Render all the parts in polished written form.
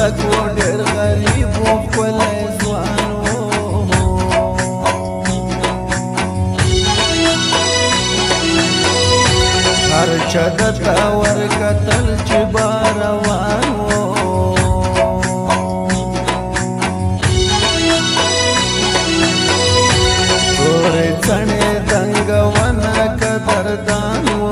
ډک و ډېر غریب و ښکلی ځوان و هر چا دته ورکتل چې به روان و تورې څڼې دنګونه قدردان و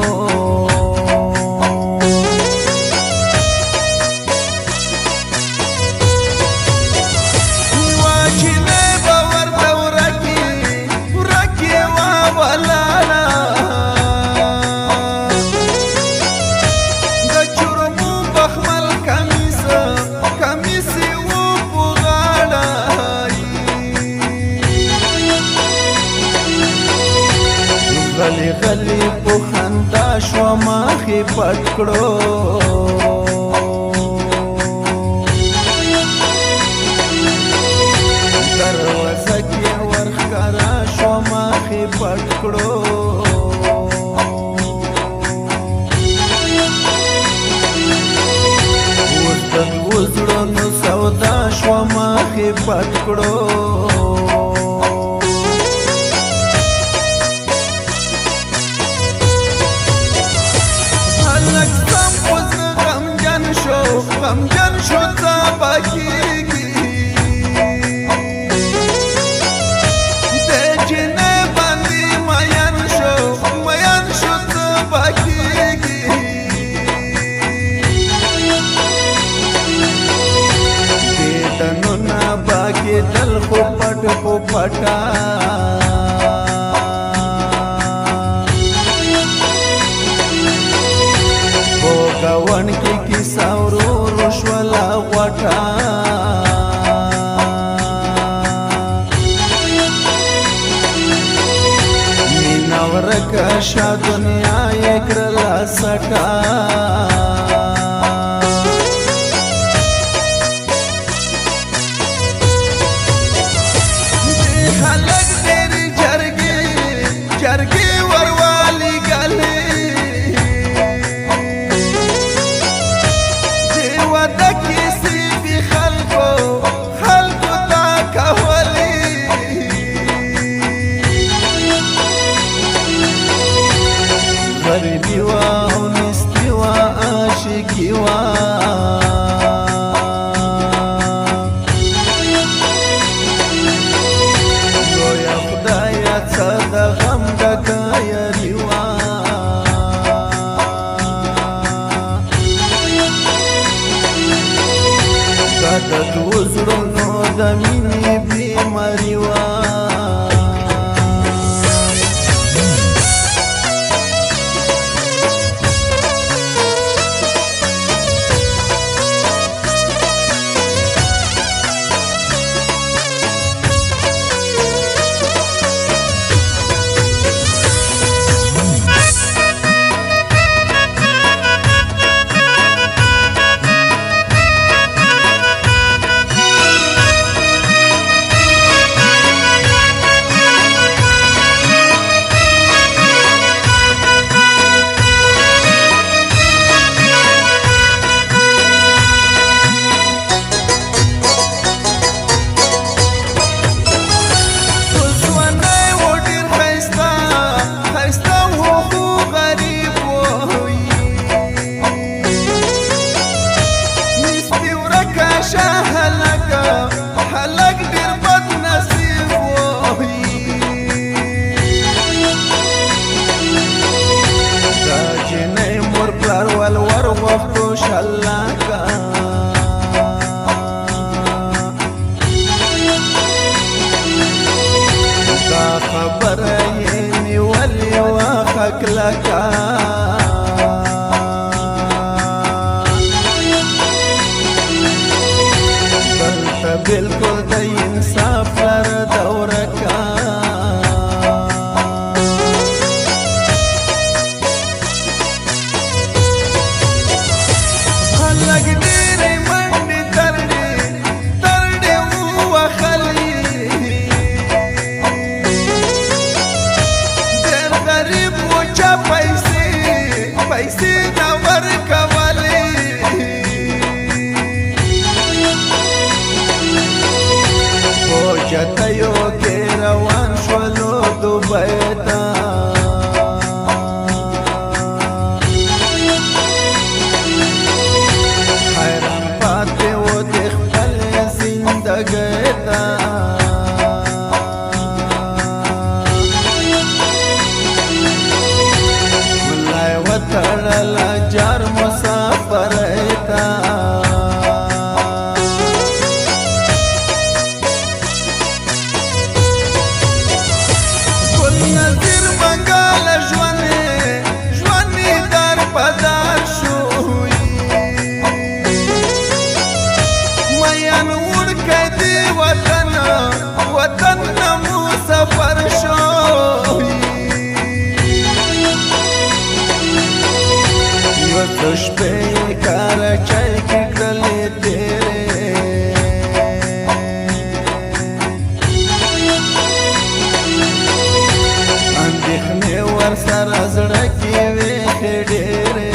غلی غلی په خندا شوه مخې پټ کړو دروازه کې ورښکاره شوه مخې پټ کړو اوس د دوو زړونو سودا شوه مخې پټ کړو غمجن شو څه کېږي د جنې باندې مین شو څه کېږي دې دنونه به کېدل خو پټ خو پټه ګاون کې کیسه ورو شوله غوټه مینه ورکه شه دنیا یې کړله سټه خلک ډېرې جرګې وروالی ګلې غریبی وا او نستی وا عاشقی وا لویا خدایا څه د غم ډکه یاري وا دا د دوو زړونو د مینې بیماري وا هلک ډېر بد نصیب وایي دا جنۍ مور پلار ولور غوښتو شلاکه دا خبره یې نیولې وه ښه کلکه بالکل د انصاف لر دوره کا خلک ډېرې منډې ترډې ووهلې ډېر غریب و چا پیسې نه ورکولې دوبۍ ته حیران پاتې و د خپلې زندګۍ ته ملا یې وتړله جار مسافرۍ ته وطن نمو سفر شوی یو څو شپې کراچۍ کې کړلې تیرې اندېښنې ورسره زړه کې وې ډېرې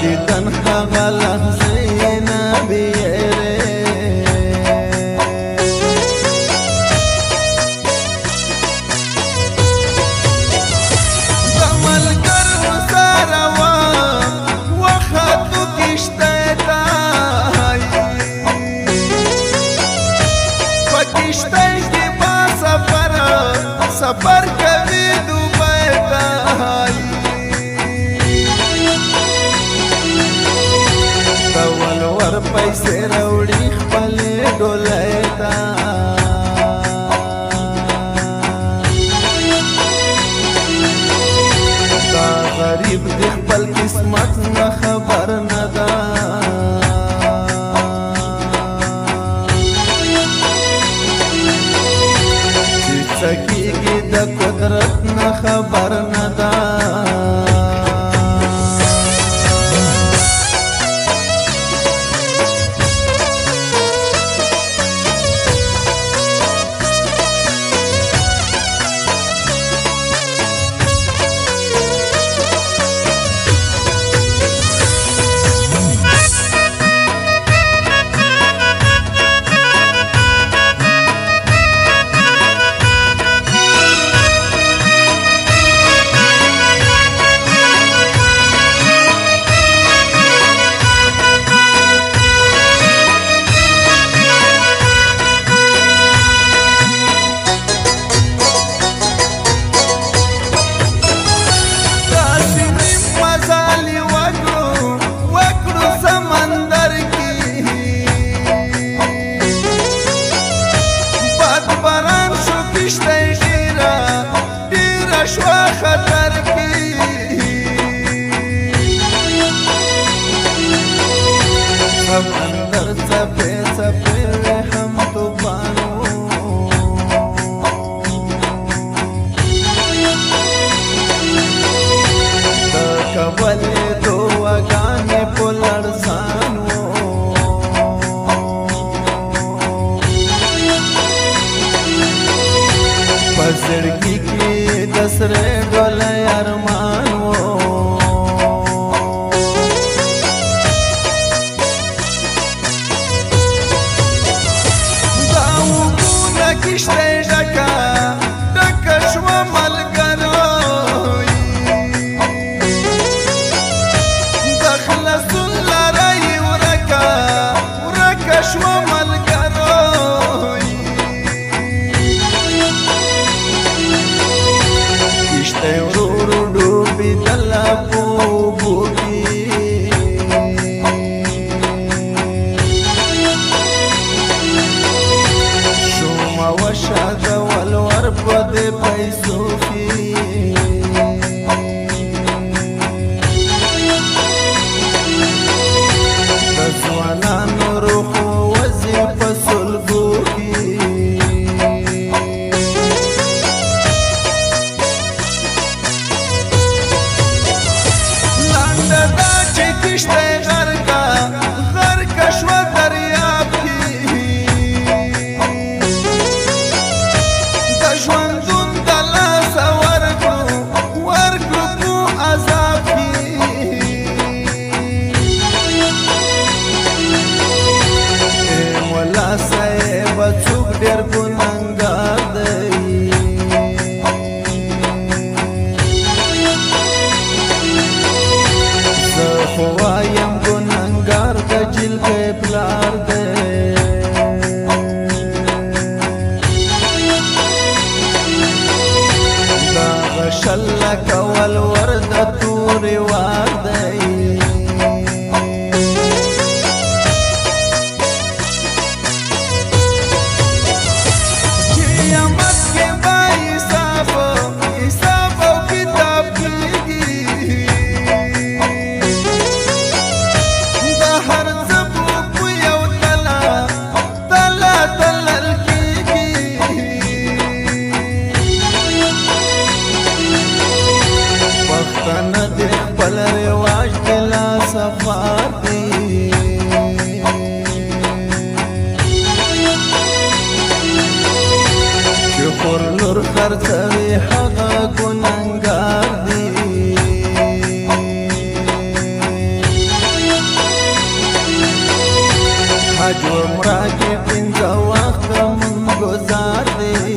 دیدن هغه لحظې نه بیرې د ملګرو سره وم وختو کښتۍ ته په کښتۍ کې به سفر کوي دوبۍ ته ولور پیسې راوړي خپلې ډولۍ ته دا غریب د خپل قسمت نه خبر نه ده چې څه کېږي د قدرت نه خبر نه ده شوا خطر کی سمندر څپې څپې هم طوفانو د کولې دعاګانې په لړزانو په زړګي کې د سرې ډولۍ ارمان و دا اوبونه کښتۍ ډکه شوه ملګروی د خلاصون لاره یې ورکه شوه ملګروی کښتۍ ورو ورو ډوبېدله په اوبو کې شومه وشه د ولور په دې پیسو کې د ځوانانو روح وځي په سلګو کې کې پلار دی دا غشل کول ورد تورې وار دی خپل رواج دلا صفار دی چې خور لور خرڅوي هغه ګنهګار دی حج عمره کې پنځه وخته مونږ ګزار دی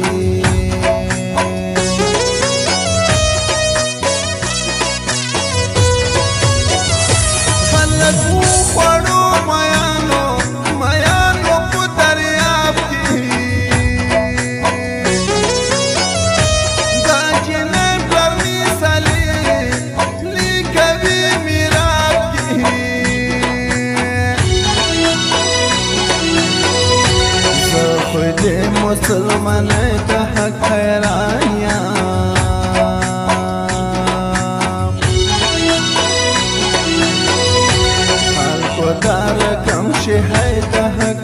مسلمان ته حق حیرانیا خلکو دار کم شي ته حق